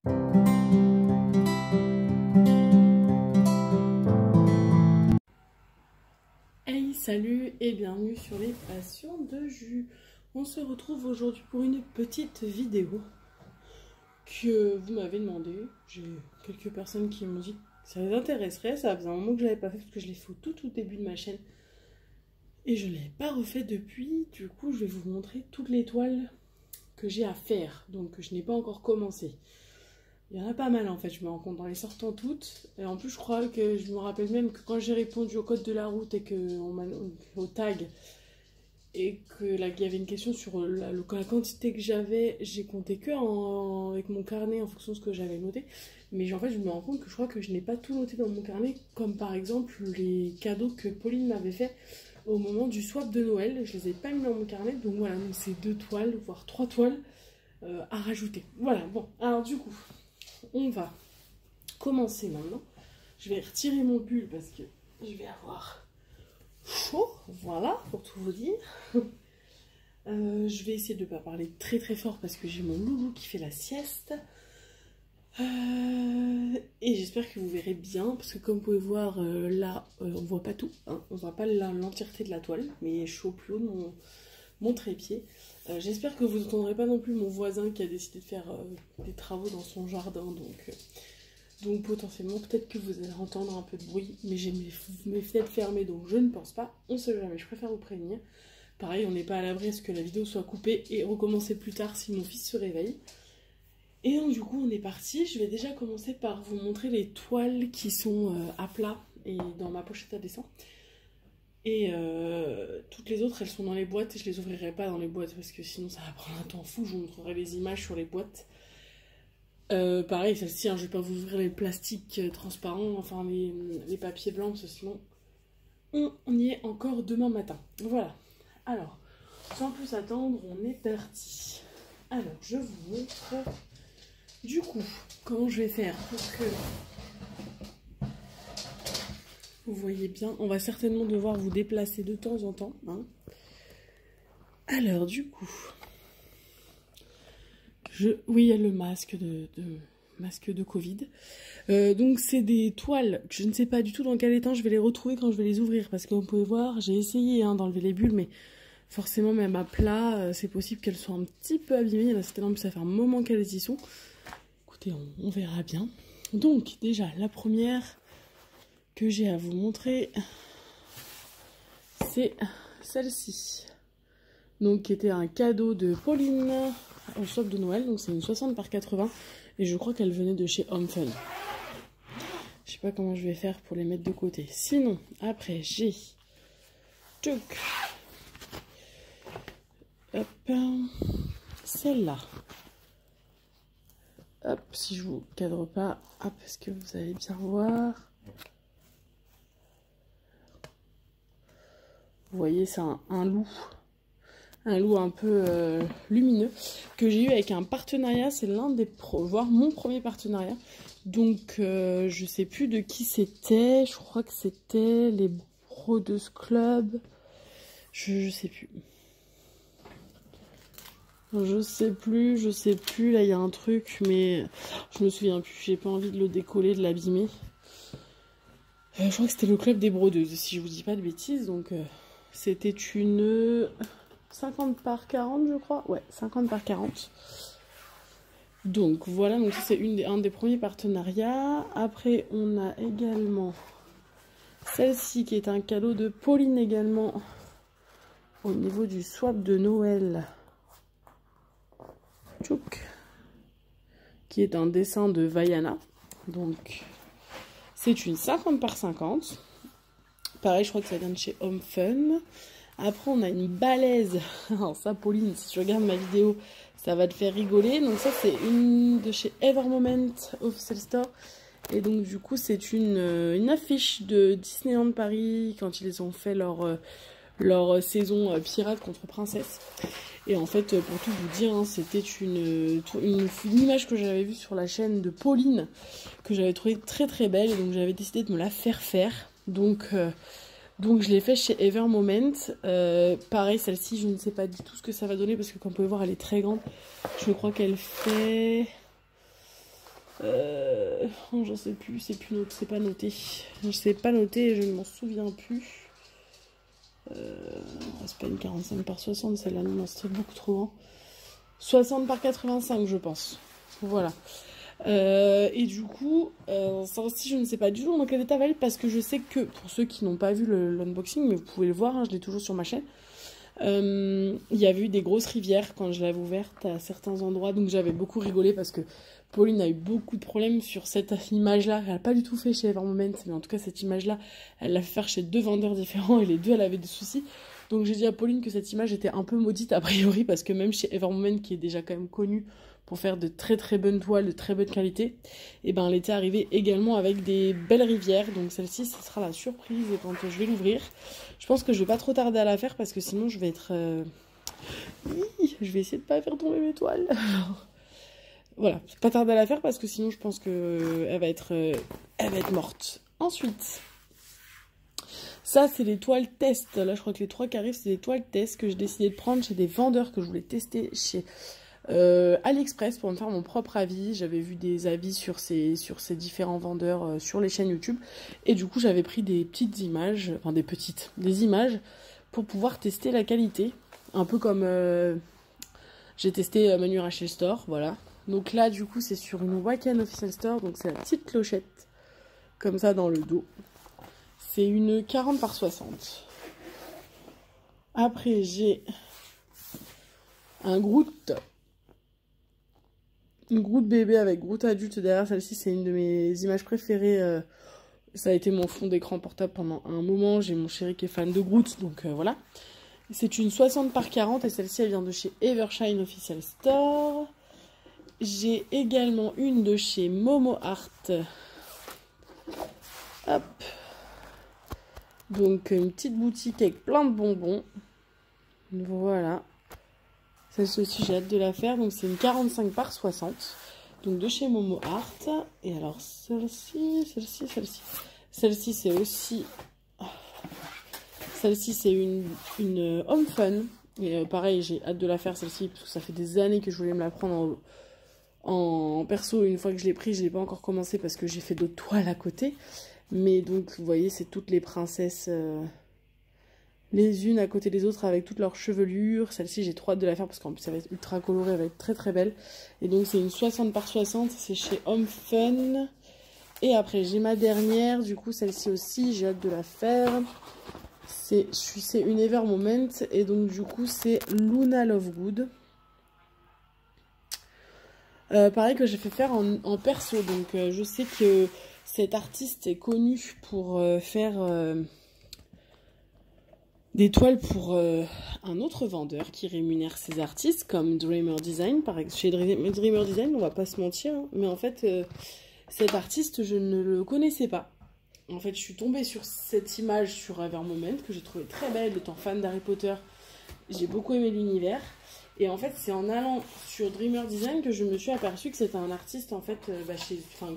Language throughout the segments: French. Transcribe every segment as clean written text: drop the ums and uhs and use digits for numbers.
Hey, salut et bienvenue sur les passions de jus. On se retrouve aujourd'hui pour une petite vidéo que vous m'avez demandé. J'ai quelques personnes qui m'ont dit que ça les intéresserait. Ça faisait un moment que je l'avais pas fait parce que je l'ai fait au tout début de ma chaîne. Et je ne l'ai pas refait depuis. Du coup, je vais vous montrer toutes les toiles que j'ai à faire. Donc, je n'ai pas encore commencé. Il y en a pas mal en fait, je me rends compte en les sortant toutes. Et en plus, je crois que je me rappelle même que quand j'ai répondu au code de la route et au tag, et que là, il y avait une question sur la quantité que j'avais, j'ai compté que avec mon carnet en fonction de ce que j'avais noté. Mais en fait, je me rends compte que je crois que je n'ai pas tout noté dans mon carnet, comme par exemple les cadeaux que Pauline m'avait fait au moment du swap de Noël. Je les ai pas mis dans mon carnet, donc voilà, donc c'est 2 toiles, voire 3 toiles à rajouter. Voilà, bon, alors du coup, on va commencer maintenant. Je vais retirer mon pull parce que je vais avoir chaud, voilà, pour tout vous dire. Je vais essayer de ne pas parler très fort parce que j'ai mon loulou qui fait la sieste. Et j'espère que vous verrez bien, parce que comme vous pouvez voir, là, on voit pas tout, hein, on voit pas l'entièreté de la toile, mais je suis au plus haut de mon trépied. J'espère que vous n'entendrez pas non plus mon voisin qui a décidé de faire des travaux dans son jardin, donc potentiellement, peut-être que vous allez entendre un peu de bruit, mais j'ai mes fenêtres fermées, donc je ne pense pas. On sait jamais, je préfère vous prévenir. Pareil, on n'est pas à l'abri à ce que la vidéo soit coupée et recommencer plus tard si mon fils se réveille. Et donc du coup, on est parti. Je vais déjà commencer par vous montrer les toiles qui sont à plat et dans ma pochette à dessin. Et toutes les autres, elles sont dans les boîtes et je les ouvrirai pas dans les boîtes parce que sinon ça va prendre un temps fou. Je vous montrerai les images sur les boîtes. Pareil, celle-ci, hein, je vais pas vous ouvrir les plastiques transparents, enfin les papiers blancs, parce que sinon on y est encore demain matin. Voilà. Alors, sans plus attendre, on est parti. Alors, je vous montre du coup comment je vais faire pour que vous voyez bien. On va certainement devoir vous déplacer de temps en temps, hein. Alors, du coup, oui, il y a le masque masque de Covid. Donc c'est des toiles que je ne sais pas du tout dans quel état je vais les retrouver quand je vais les ouvrir, parce que vous pouvez voir, j'ai essayé d'enlever les bulles, mais forcément même à plat, c'est possible qu'elles soient un petit peu abîmées. Il y en a certaines, en plus ça fait un moment qu'elles y sont. Écoutez, on verra bien. Donc déjà, la première que j'ai à vous montrer, c'est celle-ci. Donc qui était un cadeau de Pauline au swap de Noël, donc c'est une 60 par 80 et je crois qu'elle venait de chez Home Fun. Je sais pas comment je vais faire pour les mettre de côté. Sinon, après j'ai celle-là. Hop, si je vous cadre pas, hop, est-ce que vous allez bien voir? Vous voyez, c'est un loup. Un loup un peu lumineux que j'ai eu avec un partenariat. C'est l'un des voire mon premier partenariat. Donc je sais plus de qui c'était. Je crois que c'était les Brodeuses Club. Je sais plus. Je sais plus. Là il y a un truc, mais je me souviens plus. J'ai pas envie de le décoller, de l'abîmer. Je crois que c'était le club des Brodeuses, si je vous dis pas de bêtises. Donc c'était une 50 par 40, je crois. Ouais, 50 par 40. Donc voilà, donc c'est un des premiers partenariats. Après, on a également celle-ci qui est un cadeau de Pauline également au niveau du swap de Noël. Tchouk, qui est un dessin de Vaiana. Donc c'est une 50 par 50. Pareil, je crois que ça vient de chez Home Fun. Après, on a une balèze. Alors ça, Pauline, si tu regardes ma vidéo, ça va te faire rigoler. Donc ça, c'est une de chez Evermoment Official Store. Et donc, du coup, c'est une affiche de Disneyland Paris quand ils ont fait leur saison pirate contre princesse. Et en fait, pour tout vous dire, hein, c'était une image que j'avais vue sur la chaîne de Pauline, que j'avais trouvée très belle. Et donc, j'avais décidé de me la faire faire. Donc je l'ai fait chez Evermoment. Pareil, celle-ci, je ne sais pas du tout ce que ça va donner parce que comme vous pouvez voir, elle est très grande. Je crois qu'elle fait J'en sais plus, c'est plus noté, c'est pas noté. Je sais pas noter et je ne m'en souviens plus. C'est pas une 45 par 60, celle-là, non, c'était beaucoup trop grand. 60 par 85, je pense. Voilà. Et du coup, ça aussi, je ne sais pas du tout dans quel état va être parce que je sais que, pour ceux qui n'ont pas vu l'unboxing, mais vous pouvez le voir, hein, je l'ai toujours sur ma chaîne, il y avait eu des grosses rivières quand je l'avais ouverte à certains endroits, donc j'avais beaucoup rigolé parce que Pauline a eu beaucoup de problèmes sur cette image-là. Elle n'a pas du tout fait chez Evermoment, mais en tout cas, cette image-là, elle l'a fait faire chez 2 vendeurs différents et les deux, elle avait des soucis. Donc j'ai dit à Pauline que cette image était un peu maudite a priori parce que même chez Evermoment, qui est déjà quand même connu pour faire de très très bonnes toiles, de très bonne qualité, et ben elle était arrivée également avec des belles rivières. Donc celle-ci, ce sera la surprise quand je vais l'ouvrir. Je pense que je vais pas trop tarder à la faire parce que sinon je vais être... Je vais essayer de pas faire tomber mes toiles. Voilà, pas tarder à la faire parce que sinon je pense que elle va être morte. Ensuite, ça c'est les toiles test. Là je crois que les 3 qui arrivent c'est des toiles test que j'ai décidé de prendre chez des vendeurs que je voulais tester chez AliExpress pour me faire mon propre avis. J'avais vu des avis sur ces différents vendeurs sur les chaînes YouTube et du coup j'avais pris des petites images, enfin des images pour pouvoir tester la qualité. Un peu comme j'ai testé Manu Rachel Store, voilà. Donc là, du coup, c'est sur une Wacken Official Store. Donc c'est la petite clochette, comme ça, dans le dos. C'est une 40 par 60. Après, j'ai un Groot. Une Groot bébé avec Groot adulte derrière. Celle-ci, c'est une de mes images préférées. Ça a été mon fond d'écran portable pendant un moment. J'ai mon chéri qui est fan de Groot, donc voilà. C'est une 60 par 40 et celle-ci, elle vient de chez Evershine Official Store. J'ai également une de chez Momo Art. Hop. Donc une petite boutique avec plein de bonbons. Voilà. Celle-ci aussi j'ai hâte de la faire. Donc c'est une 45 par 60. Donc de chez Momo Art. Et alors celle-ci. Celle-ci c'est aussi... Celle-ci c'est une Home Fun. Et pareil j'ai hâte de la faire celle-ci. Parce que ça fait des années que je voulais me la prendre en perso. Une fois que je l'ai pris, je l'ai pas encore commencé parce que j'ai fait d'autres toiles à côté. Mais donc, vous voyez, c'est toutes les princesses les unes à côté des autres avec toutes leurs chevelures. Celle-ci, j'ai trop hâte de la faire parce qu'en plus, ça va être ultra coloré, elle va être très très belle. Et donc, c'est une 60 par 60, c'est chez Home Fun. Et après, j'ai ma dernière, du coup, celle-ci aussi, j'ai hâte de la faire. C'est une Evermoment et donc, du coup, c'est Luna Lovegood. Pareil que j'ai fait faire en perso, donc je sais que cet artiste est connu pour faire des toiles pour un autre vendeur qui rémunère ses artistes comme Dreamer Design. Par exemple, chez Dreamer Design, on va pas se mentir, hein, mais en fait cet artiste je ne le connaissais pas. En fait je suis tombée sur cette image sur Evermoment que j'ai trouvé très belle, étant fan d'Harry Potter, j'ai beaucoup aimé l'univers. Et en fait, c'est en allant sur Dreamer Design que je me suis aperçue que c'était un artiste en fait,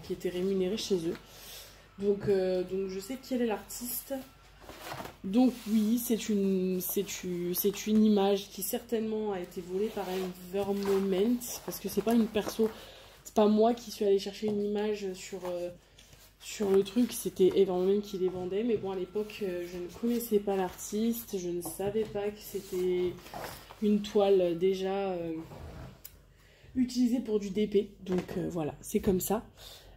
qui était rémunéré chez eux. Donc je sais quel est l'artiste. Donc oui, c'est une image qui certainement a été volée par Evermoment parce que c'est pas une perso, c'est pas moi qui suis allée chercher une image sur le truc, c'était Evermoment qui les vendait. Mais bon, à l'époque, je ne connaissais pas l'artiste, je ne savais pas que c'était une toile déjà utilisée pour du DP, donc voilà, c'est comme ça.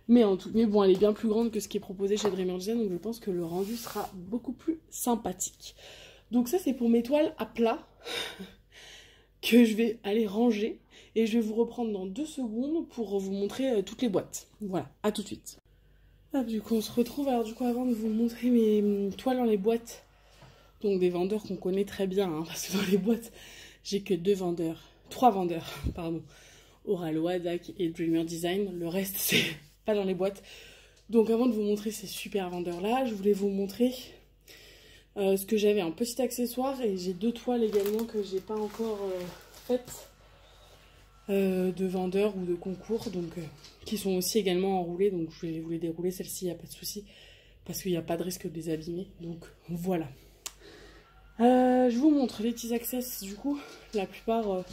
Mais bon, elle est bien plus grande que ce qui est proposé chez Dreamer Design, donc je pense que le rendu sera beaucoup plus sympathique. Donc ça, c'est pour mes toiles à plat que je vais aller ranger et je vais vous reprendre dans 2 secondes pour vous montrer toutes les boîtes. Voilà, à tout de suite. Ah, du coup, on se retrouve. Alors du coup, avant de vous montrer mes toiles dans les boîtes, donc des vendeurs qu'on connaît très bien, hein, parce que dans les boîtes, j'ai que 3 vendeurs, pardon. Oralois, Dac et Dreamer Design. Le reste, c'est pas dans les boîtes. Donc avant de vous montrer ces super vendeurs-là, je voulais vous montrer ce que j'avais en petit accessoire. Et j'ai 2 toiles également que j'ai pas encore faites de vendeurs ou de concours. Donc qui sont aussi également enroulées. Donc je vais vous les dérouler. Celle-ci, il n'y a pas de souci. Parce qu'il n'y a pas de risque de les abîmer. Donc voilà. Je vous montre les petits access. Du coup, la plupart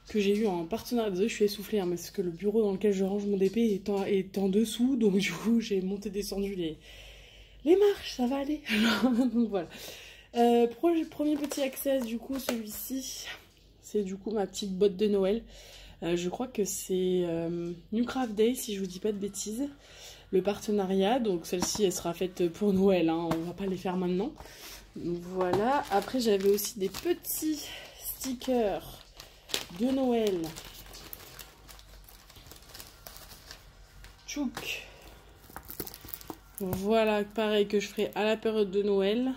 que j'ai eu en partenariat. Désolée, je suis essoufflée, hein, mais c'est que le bureau dans lequel je range mon DP est en dessous, donc du coup j'ai monté descendu les marches, ça va aller. Donc voilà. Premier petit access, du coup celui-ci, c'est du coup ma petite botte de Noël. Je crois que c'est New Craft Day, si je vous dis pas de bêtises. Le partenariat, donc celle-ci elle sera faite pour Noël, hein, on va pas les faire maintenant. Donc voilà. Après j'avais aussi des petits stickers de Noël. Tchouk. Voilà, pareil que je ferai à la période de Noël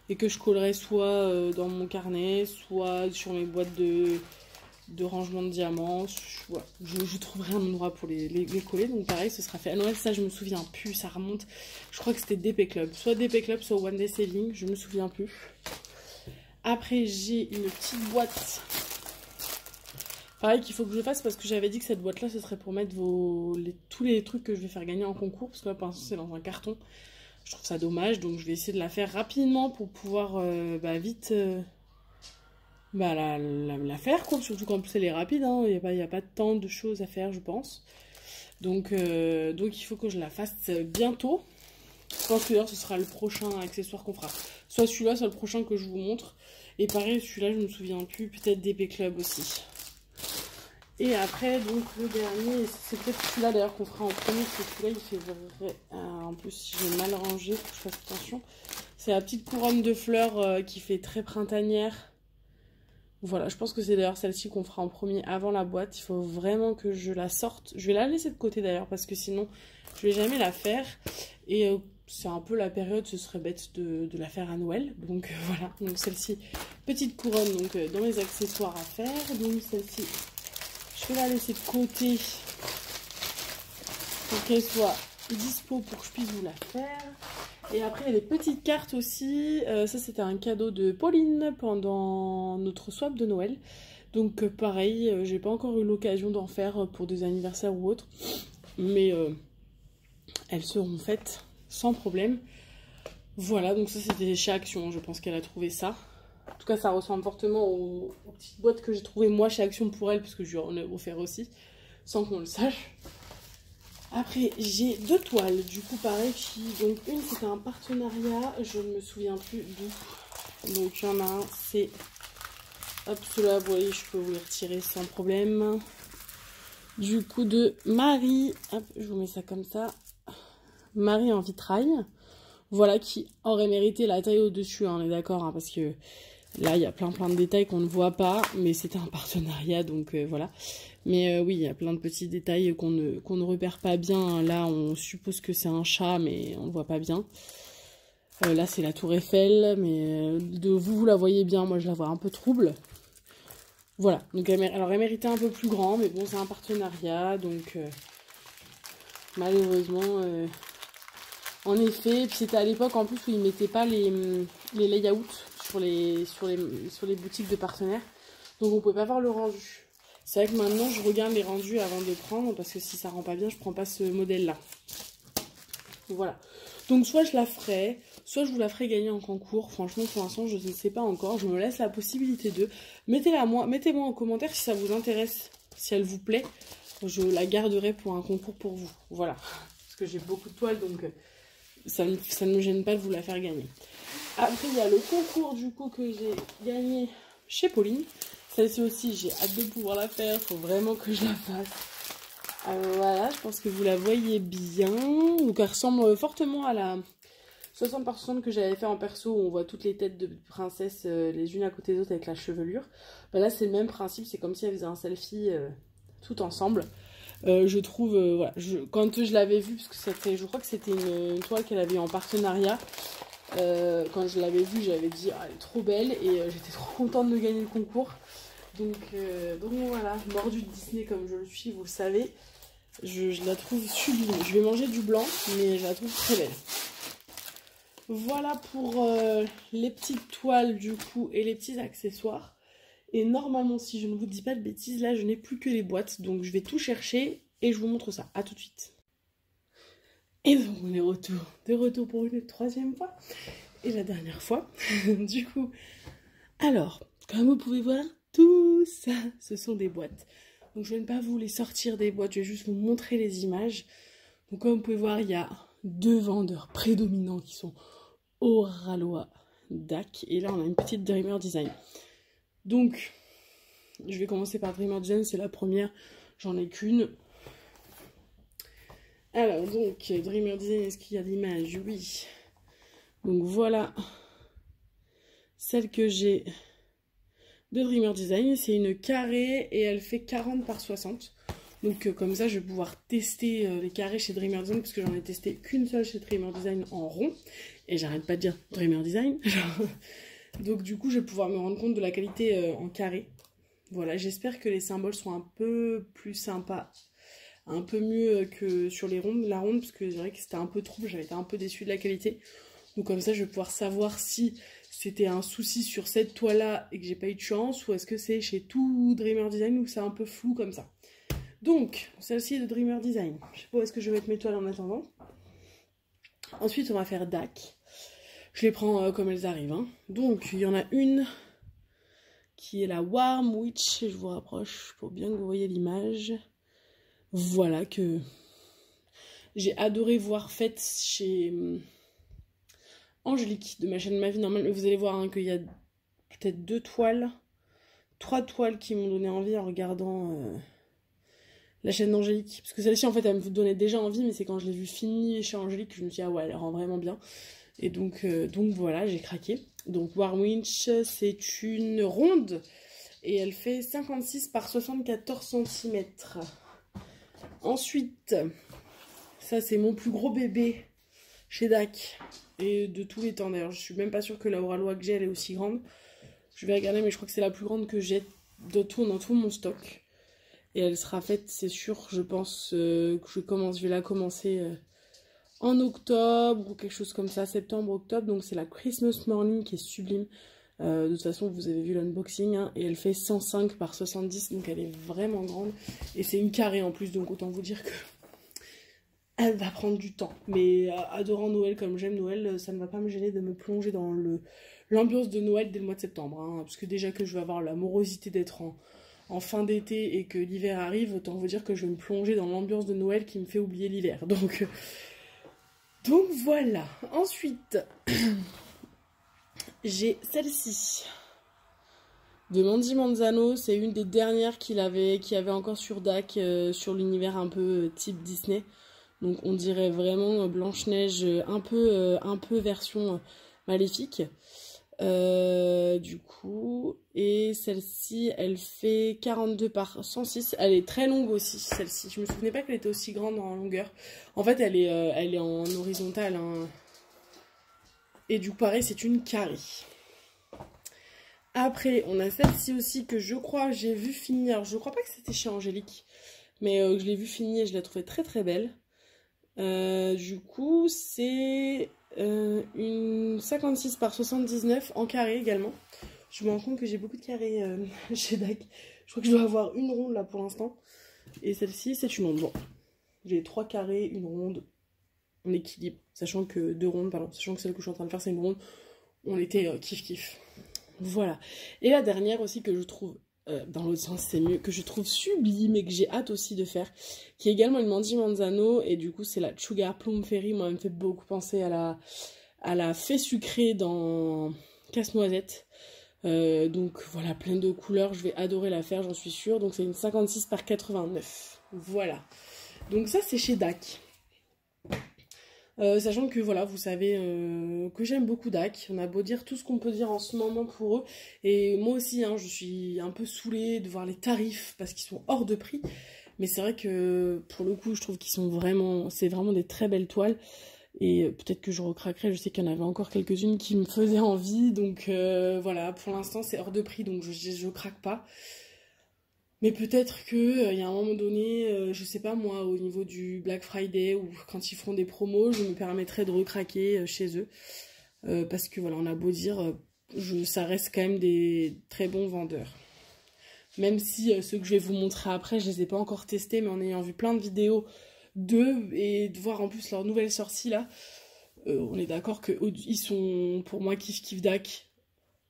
et que je collerai soit dans mon carnet, soit sur mes boîtes de rangement de diamants. Voilà. Je trouverai un endroit pour les coller. Donc pareil, ce sera fait à Noël. Ça, je me souviens plus. Ça remonte. Je crois que c'était DP Club. Soit DP Club, soit One Day Selling. Je me souviens plus. Après, j'ai une petite boîte. Pareil qu'il faut que je fasse parce que j'avais dit que cette boîte-là, ce serait pour mettre tous les trucs que je vais faire gagner en concours. Parce que là, pour l'instant, c'est dans un carton. Je trouve ça dommage. Donc, je vais essayer de la faire rapidement pour pouvoir vite... la faire, quoi. Surtout qu'en plus elle est rapide, hein. Il n'y a pas tant de choses à faire, je pense. Donc il faut que je la fasse bientôt. Je pense que d'ailleurs ce sera le prochain accessoire qu'on fera. Soit celui-là, soit le prochain que je vous montre. Et pareil, celui-là, je me souviens plus, peut-être DP Club aussi. Et après, donc le dernier, c'est peut-être celui-là d'ailleurs qu'on fera en premier, parce que celui-là il fait vrai. En plus, si j'ai mal rangé, faut que je fasse attention. C'est la petite couronne de fleurs qui fait très printanière. Voilà, je pense que c'est d'ailleurs celle-ci qu'on fera en premier avant la boîte. Il faut vraiment que je la sorte. Je vais la laisser de côté d'ailleurs parce que sinon je vais jamais la faire. Et c'est un peu la période, ce serait bête de la faire à Noël. Donc voilà, donc celle-ci, petite couronne donc dans mes accessoires à faire. Donc celle-ci, je vais la laisser de côté pour qu'elle soit dispo pour que je puisse vous la faire. Et après, il y a des petites cartes aussi. Ça, c'était un cadeau de Pauline pendant notre swap de Noël. Donc, pareil, j'ai pas encore eu l'occasion d'en faire pour des anniversaires ou autres. Mais elles seront faites sans problème. Voilà, donc ça, c'était chez Action. Je pense qu'elle a trouvé ça. En tout cas, ça ressemble fortement aux petites boîtes que j'ai trouvées moi chez Action pour elle, parce que je lui en ai offert aussi, sans qu'on le sache. Après, j'ai deux toiles, du coup, pareil, donc une, c'était un partenariat, je ne me souviens plus d'où. Donc, il y en a un, c'est, hop, cela, vous voyez, je peux vous les retirer sans problème. Du coup, de Marie, hop, je vous mets ça comme ça. Marie en vitrail, voilà, qui aurait mérité la taille au-dessus, hein, on est d'accord, hein, parce que là, il y a plein de détails qu'on ne voit pas, mais c'était un partenariat, donc voilà. Mais oui, il y a plein de petits détails qu'on ne repère pas bien. Là, on suppose que c'est un chat, mais on ne voit pas bien. Là, c'est la tour Eiffel, mais de vous la voyez bien. Moi, je la vois un peu trouble. Voilà. Donc, alors, elle méritait un peu plus grand, mais bon, c'est un partenariat. Donc, malheureusement, en effet. Puis, c'était à l'époque, en plus, où ils ne mettaient pas les layouts sur les boutiques de partenaires. Donc, on ne pouvait pas voir le rendu. C'est vrai que maintenant, je regarde les rendus avant de prendre, parce que si ça rend pas bien, je prends pas ce modèle-là. Voilà. Donc, soit je la ferai, soit je vous la ferai gagner en concours. Franchement, pour l'instant, je ne sais pas encore. Je me laisse la possibilité de. Mettez-moi en commentaire si ça vous intéresse, si elle vous plaît. Je la garderai pour un concours pour vous. Voilà. Parce que j'ai beaucoup de toiles, donc ça ne me gêne pas de vous la faire gagner. Après, il y a le concours, du coup, que j'ai gagné chez Pauline. Celle-ci aussi, j'ai hâte de pouvoir la faire. Il faut vraiment que je la fasse. Voilà, je pense que vous la voyez bien. Donc, elle ressemble fortement à la 60% que j'avais fait en perso, où on voit toutes les têtes de princesses les unes à côté des autres avec la chevelure. Ben là, c'est le même principe. C'est comme si elles faisaient un selfie tout ensemble. Je trouve, voilà, quand je l'avais vue, parce que je crois que c'était une toile qu'elle avait eu en partenariat. Quand je l'avais vue, j'avais dit ah, elle est trop belle et j'étais trop contente de gagner le concours. Donc voilà, mordue de Disney comme je le suis, vous le savez, je la trouve sublime. Je vais manger du blanc, mais je la trouve très belle. Voilà pour les petites toiles du coup et les petits accessoires. Et normalement, si je ne vous dis pas de bêtises, là je n'ai plus que les boîtes, donc je vais tout chercher et je vous montre ça. À tout de suite. Et donc on est de retour pour une troisième fois. Et la dernière fois, du coup. Alors, comme vous pouvez voir, tout ça, ce sont des boîtes. Donc je ne vais pas vous les sortir des boîtes, je vais juste vous montrer les images. Donc comme vous pouvez voir, il y a 2 vendeurs prédominants qui sont Oraloa, DAC. Et là, on a une petite Dreamer Design. Donc, je vais commencer par Dreamer Design, c'est la première. J'en ai qu'une. Alors, donc, Dreamer Design, est-ce qu'il y a l'image? Oui. Donc, voilà celle que j'ai de Dreamer Design. C'est une carrée et elle fait 40 par 60. Donc, comme ça, je vais pouvoir tester les carrés chez Dreamer Design parce que j'en ai testé qu'une seule chez Dreamer Design en rond. Et j'arrête pas de dire Dreamer Design. Donc, du coup, je vais pouvoir me rendre compte de la qualité en carré. Voilà, j'espère que les symboles sont un peu plus sympas. Un peu mieux que sur la ronde, parce que je dirais que c'était un peu trop, j'avais été un peu déçue de la qualité. Donc comme ça, je vais pouvoir savoir si c'était un souci sur cette toile-là et que j'ai pas eu de chance, ou est-ce que c'est chez tout Dreamer Design où c'est un peu flou comme ça. Donc, celle-ci est de Dreamer Design. Je sais pas où est-ce que je vais mettre mes toiles en attendant. Ensuite, on va faire DAC. Je les prends comme elles arrivent. Hein. Donc, il y en a une qui est la Warm Witch. Je vous rapproche pour bien que vous voyez l'image. Voilà, que j'ai adoré voir faite chez Angélique de ma chaîne Ma Vie Normale. Mais vous allez voir hein, qu'il y a peut-être 3 toiles qui m'ont donné envie en regardant la chaîne d'Angélique. Parce que celle-ci, en fait, elle me donnait déjà envie, mais c'est quand je l'ai vue finie chez Angélique que je me suis dit, ah ouais, elle rend vraiment bien. Et donc voilà, j'ai craqué. Donc Warm Witch, c'est une ronde et elle fait 56 par 74 cm. Ensuite, ça c'est mon plus gros bébé chez DAC et de tous les temps d'ailleurs. Je suis même pas sûre que la Oraloa que j'ai elle est aussi grande. Je vais regarder mais je crois que c'est la plus grande que j'ai dans tout mon stock. Et elle sera faite, c'est sûr, je pense que je vais la commencer en octobre ou quelque chose comme ça, septembre, octobre. Donc c'est la Christmas Morning qui est sublime. De toute façon vous avez vu l'unboxing hein, et elle fait 105 par 70 donc elle est vraiment grande et c'est une carrée en plus donc autant vous dire que elle va prendre du temps mais adorant Noël comme j'aime Noël ça ne va pas me gêner de me plonger dans l'ambiance de Noël dès le mois de septembre hein, parce que déjà que je vais avoir la morosité d'être en fin d'été et que l'hiver arrive autant vous dire que je vais me plonger dans l'ambiance de Noël qui me fait oublier l'hiver donc voilà. Ensuite j'ai celle-ci de Mandy Manzano, c'est une des dernières qu'il y avait encore sur DAC, sur l'univers un peu type Disney. Donc on dirait vraiment Blanche-Neige, un peu version maléfique. Du coup, et celle-ci, elle fait 42 par 106. Elle est très longue aussi, celle-ci. Je me souvenais pas qu'elle était aussi grande en longueur. En fait, elle est en horizontale, hein. Et du coup, pareil, c'est une carrée. Après, on a celle-ci aussi que je crois j'ai vu finir. Alors, je crois pas que c'était chez Angélique. Mais je l'ai vue finir et je la trouvais très très belle. Du coup, c'est une 56 par 79 en carré également. Je me rends compte que j'ai beaucoup de carrés chez DAC. Je crois que je dois avoir une ronde là pour l'instant. Et celle-ci, c'est une ronde. Bon, j'ai 3 carrés, une ronde. On équilibre, sachant que 2 rondes, pardon, sachant que celle que je suis en train de faire c'est une ronde, on était kiff. Voilà. Et la dernière aussi que je trouve, dans l'autre sens c'est mieux, que je trouve sublime et que j'ai hâte aussi de faire, qui est également une Mandy Manzano, et du coup c'est la Sugar Plum Fairy, moi elle me fait beaucoup penser à la fée sucrée dans Casse-Noisette. Donc voilà, plein de couleurs, je vais adorer la faire, j'en suis sûre. Donc c'est une 56 par 89. Voilà. Donc ça c'est chez DAC. Sachant que voilà, vous savez que j'aime beaucoup DAC, on a beau dire tout ce qu'on peut dire en ce moment pour eux, et moi aussi hein, je suis un peu saoulée de voir les tarifs parce qu'ils sont hors de prix, mais c'est vrai que pour le coup je trouve qu'ils sont vraiment, c'est vraiment des très belles toiles, et peut-être que je recraquerai, je sais qu'il y en avait encore quelques-unes qui me faisaient envie, donc voilà, pour l'instant c'est hors de prix donc je craque pas. Mais peut-être qu'il y a un moment donné, je sais pas moi, au niveau du Black Friday ou quand ils feront des promos, je me permettrai de recraquer chez eux. Parce que voilà, on a beau dire, ça reste quand même des très bons vendeurs. Même si ceux que je vais vous montrer après, je les ai pas encore testés, mais en ayant vu plein de vidéos d'eux et de voir en plus leur nouvelle sortie là, on est d'accord qu'ils sont pour moi kiff DAC.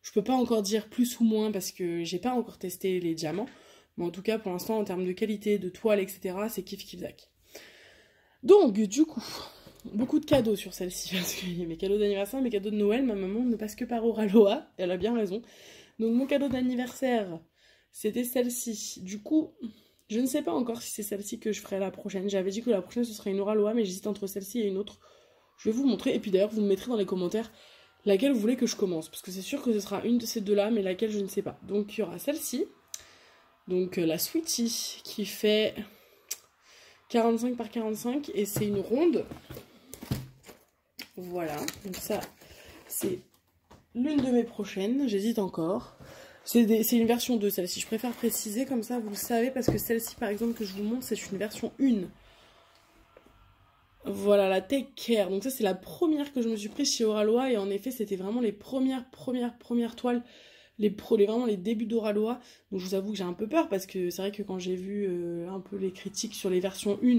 Je peux pas encore dire plus ou moins parce que j'ai pas encore testé les diamants. Mais en tout cas, pour l'instant, en termes de qualité, de toile, etc., c'est kiff kiff zac. Donc, du coup, beaucoup de cadeaux sur celle-ci, parce que mes cadeaux d'anniversaire, mes cadeaux de Noël, ma maman ne passe que par Oraloa, elle a bien raison. Donc, mon cadeau d'anniversaire, c'était celle-ci. Du coup, je ne sais pas encore si c'est celle-ci que je ferai la prochaine. J'avais dit que la prochaine, ce serait une Oraloa, mais j'hésite entre celle-ci et une autre. Je vais vous montrer, et puis d'ailleurs, vous me mettrez dans les commentaires laquelle vous voulez que je commence, parce que c'est sûr que ce sera une de ces deux-là, mais laquelle, je ne sais pas. Donc, il y aura celle-ci, donc la Sweetie, qui fait 45 par 45 et c'est une ronde. Voilà, donc ça c'est l'une de mes prochaines, j'hésite encore. C'est une version 2 celle-ci, je préfère préciser comme ça vous le savez parce que celle-ci par exemple que je vous montre c'est une version 1. Voilà la Take Care, donc ça c'est la première que je me suis prise chez Oraloa et en effet c'était vraiment les premières toiles. Vraiment les débuts d'Oraloa, donc je vous avoue que j'ai un peu peur parce que c'est vrai que quand j'ai vu un peu les critiques sur les versions 1,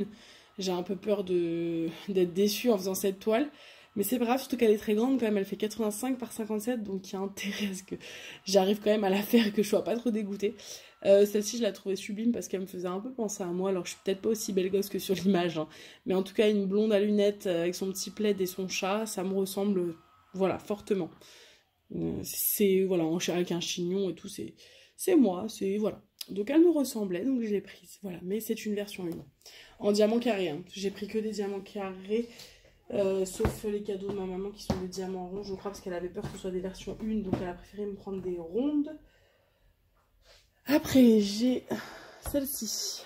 j'ai un peu peur d'être déçue en faisant cette toile, mais c'est pas grave, surtout qu'elle est très grande quand même, elle fait 85 par 57, donc il y a intérêt à ce que j'arrive quand même à la faire et que je sois pas trop dégoûtée. Celle-ci je la trouvais sublime parce qu'elle me faisait un peu penser à moi, alors je suis peut-être pas aussi belle gosse que sur l'image, hein, mais en tout cas une blonde à lunettes avec son petit plaid et son chat, ça me ressemble, voilà, fortement. C'est voilà avec un chignon et tout, c'est moi, c'est voilà, donc elle me ressemblait donc je l'ai prise, voilà, mais c'est une version 1 en diamant carré, hein. J'ai pris que des diamants carrés sauf les cadeaux de ma maman qui sont des diamants ronds je crois parce qu'elle avait peur que ce soit des versions 1 donc elle a préféré me prendre des rondes. Après j'ai celle-ci.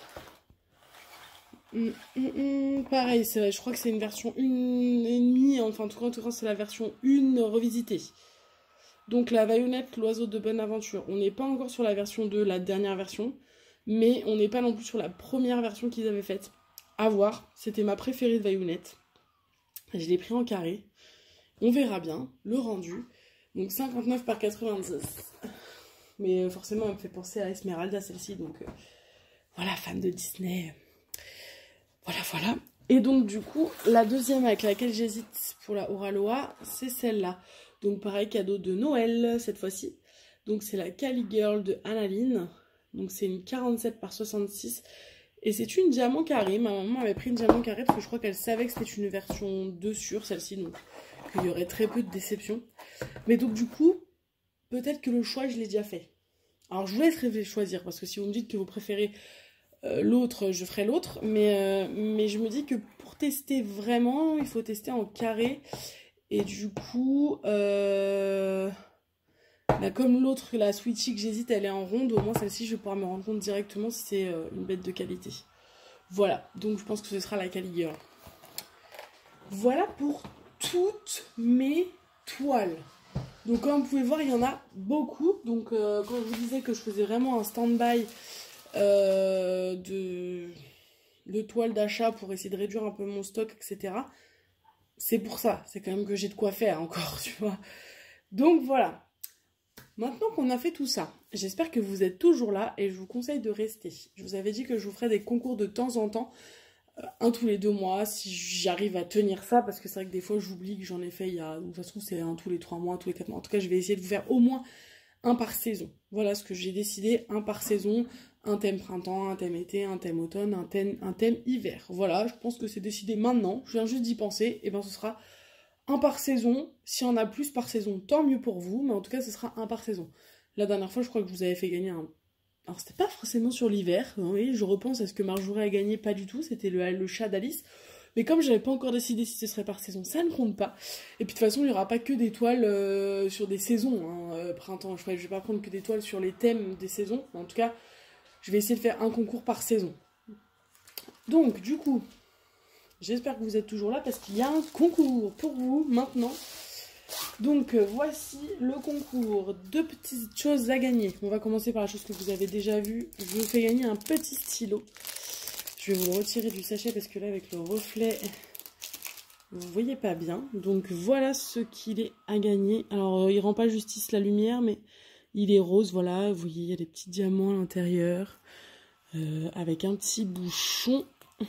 Pareil, je crois que c'est une version 1,5, enfin en tout cas c'est la version 1 revisitée. Donc la Vaillonnette, l'oiseau de bonne aventure. On n'est pas encore sur la version 2, la dernière version. Mais on n'est pas non plus sur la première version qu'ils avaient faite. À voir, c'était ma préférée de Vaillonnette. Je l'ai pris en carré. On verra bien le rendu. Donc 59 par 90. Mais forcément, elle me fait penser à Esmeralda, celle-ci. Donc voilà, fan de Disney. Voilà. Et donc du coup, la deuxième avec laquelle j'hésite pour la Oraloa, c'est celle-là. Donc pareil, cadeau de Noël cette fois-ci. Donc c'est la Cali Girl de Analine. Donc c'est une 47 par 66. Et c'est une diamant carré. Ma maman avait pris une diamant carré parce que je crois qu'elle savait que c'était une version 2 sur celle-ci. Donc qu'il y aurait très peu de déception. Mais donc du coup, peut-être que le choix je l'ai déjà fait. Alors je vous laisse choisir parce que si vous me dites que vous préférez l'autre, je ferai l'autre. Mais je me dis que pour tester vraiment, il faut tester en carré. Et du coup, comme l'autre, la Sweetie que j'hésite, elle est en ronde. Au moins celle-ci, je vais pouvoir me rendre compte directement si c'est une bête de qualité. Voilà, donc je pense que ce sera la Cali Girl. Voilà pour toutes mes toiles. Donc comme vous pouvez voir, il y en a beaucoup. Donc quand je vous disais que je faisais vraiment un stand-by de toiles d'achat pour essayer de réduire un peu mon stock, etc., c'est pour ça, c'est quand même que j'ai de quoi faire encore, tu vois. Donc voilà. Maintenant qu'on a fait tout ça, j'espère que vous êtes toujours là et je vous conseille de rester. Je vous avais dit que je vous ferai des concours de temps en temps, un tous les 2 mois, si j'arrive à tenir ça, parce que c'est vrai que des fois j'oublie que j'en ai fait il y a... De toute façon c'est un tous les 3 mois, tous les 4 mois. En tout cas, je vais essayer de vous faire au moins un par saison. Voilà ce que j'ai décidé, un par saison. Un thème printemps, un thème été, un thème automne, un thème hiver. Voilà, je pense que c'est décidé maintenant. Je viens juste d'y penser. Et bien ce sera un par saison. S'il y en a plus par saison, tant mieux pour vous. Mais en tout cas, ce sera un par saison. La dernière fois, je crois que je vous avais fait gagner un... Alors, c'était pas forcément sur l'hiver. Oui, je repense à ce que Marjorie a gagné. Pas du tout. C'était le chat d'Alice. Mais comme j'avais pas encore décidé si ce serait par saison, ça ne compte pas. Et puis de toute façon, il n'y aura pas que des toiles sur des saisons. Hein, printemps, je vais pas prendre que des toiles sur les thèmes des saisons. En tout cas... Je vais essayer de faire un concours par saison. Donc, du coup, j'espère que vous êtes toujours là parce qu'il y a un concours pour vous maintenant. Donc, voici le concours. 2 petites choses à gagner. On va commencer par la chose que vous avez déjà vue. Je vous fais gagner un petit stylo. Je vais vous le retirer du sachet parce que là, avec le reflet, vous voyez pas bien. Donc, voilà ce qu'il est à gagner. Alors, il rend pas justice la lumière, mais... Il est rose, voilà, vous voyez, il y a des petits diamants à l'intérieur, avec un petit bouchon. Il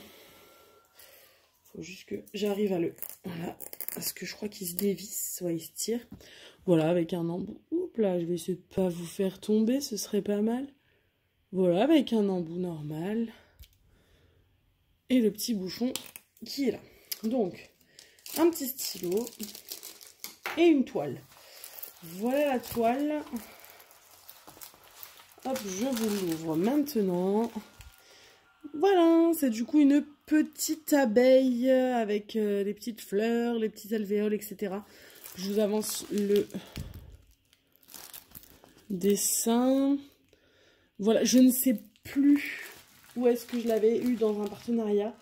faut juste que j'arrive à le... Voilà, parce que je crois qu'il se dévisse, ouais, il se tire. Voilà, avec un embout. Oups là, je vais essayer de pas vous faire tomber, ce serait pas mal. Voilà, avec un embout normal. Et le petit bouchon qui est là. Donc, un petit stylo et une toile. Voilà la toile. Hop, je vous l'ouvre maintenant. Voilà, c'est du coup une petite abeille avec les petites fleurs, les petits alvéoles, etc. Je vous avance le dessin. Voilà, je ne sais plus où est-ce que je l'avais eu dans un partenariat.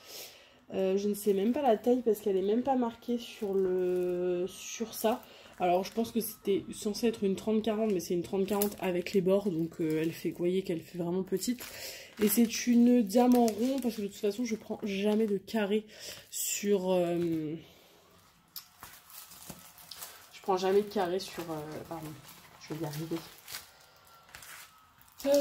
Je ne sais même pas la taille parce qu'elle n'est même pas marquée sur ça. Alors je pense que c'était censé être une 30-40, mais c'est une 30-40 avec les bords, donc elle fait, vous voyez qu'elle fait vraiment petite. Et c'est une diamant rond parce que de toute façon je prends jamais de carré sur... je prends jamais de carré sur... pardon, je vais y arriver.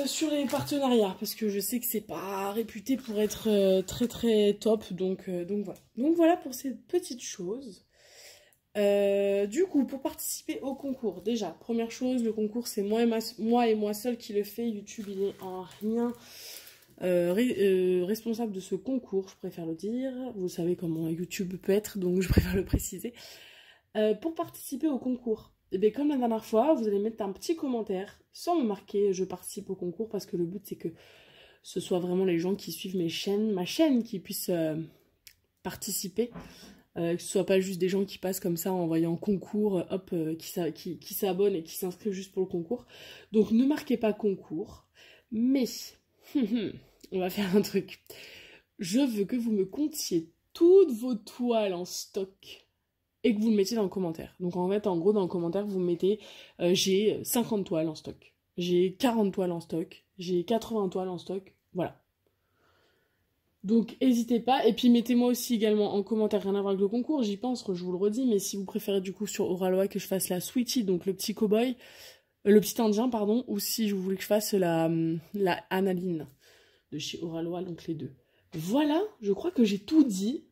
Sur les partenariats, parce que je sais que c'est pas réputé pour être très très top, donc voilà. Donc voilà pour ces petites choses. Du coup, pour participer au concours, déjà, première chose, le concours c'est moi et moi seul qui le fait. YouTube il est en rien responsable de ce concours, je préfère le dire. Vous savez comment YouTube peut être, donc je préfère le préciser. Pour participer au concours, et bien comme la dernière fois, vous allez mettre un petit commentaire sans me marquer je participe au concours, parce que le but c'est que ce soit vraiment les gens qui suivent ma chaîne qui puissent participer, que ce soit pas juste des gens qui passent comme ça en voyant concours, hop, qui s'abonnent et qui s'inscrivent juste pour le concours. Donc ne marquez pas concours, mais on va faire un truc. Je veux que vous me comptiez toutes vos toiles en stock et que vous le mettiez dans le commentaire. Donc en fait, en gros, dans le commentaire, vous mettez j'ai 50 toiles en stock, j'ai 40 toiles en stock, j'ai 80 toiles en stock, voilà. Donc n'hésitez pas, et puis mettez-moi aussi également en commentaire, rien à voir avec le concours, j'y pense, je vous le redis, mais si vous préférez du coup sur Oralois que je fasse la Sweetie, donc le petit cow-boy, le petit indien, pardon, ou si vous voulez que je fasse la Analine de chez Oralois, donc les deux. Voilà, je crois que j'ai tout dit.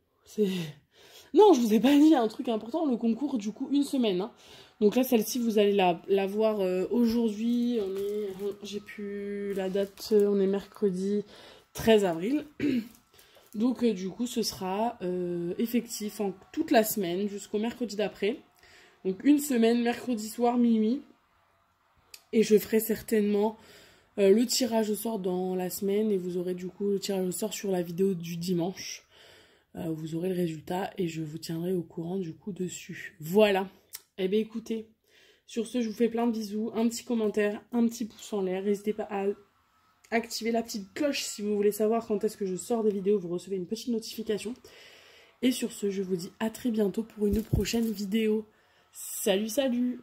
Non, je vous ai pas dit un truc important, le concours du coup une semaine. Hein. Donc là, celle-ci, vous allez la voir aujourd'hui, j'ai plus la date, on est mercredi 13 avril. Donc du coup, ce sera effectif en toute la semaine jusqu'au mercredi d'après. Donc une semaine, mercredi soir, minuit. Et je ferai certainement le tirage au sort dans la semaine. Et vous aurez du coup le tirage au sort sur la vidéo du dimanche. Vous aurez le résultat et je vous tiendrai au courant du coup dessus. Voilà. Eh bien écoutez, sur ce, je vous fais plein de bisous. Un petit commentaire, un petit pouce en l'air. N'hésitez pas à activer la petite cloche si vous voulez savoir quand est-ce que je sors des vidéos. Vous recevez une petite notification. Et sur ce, je vous dis à très bientôt pour une prochaine vidéo. Salut, salut!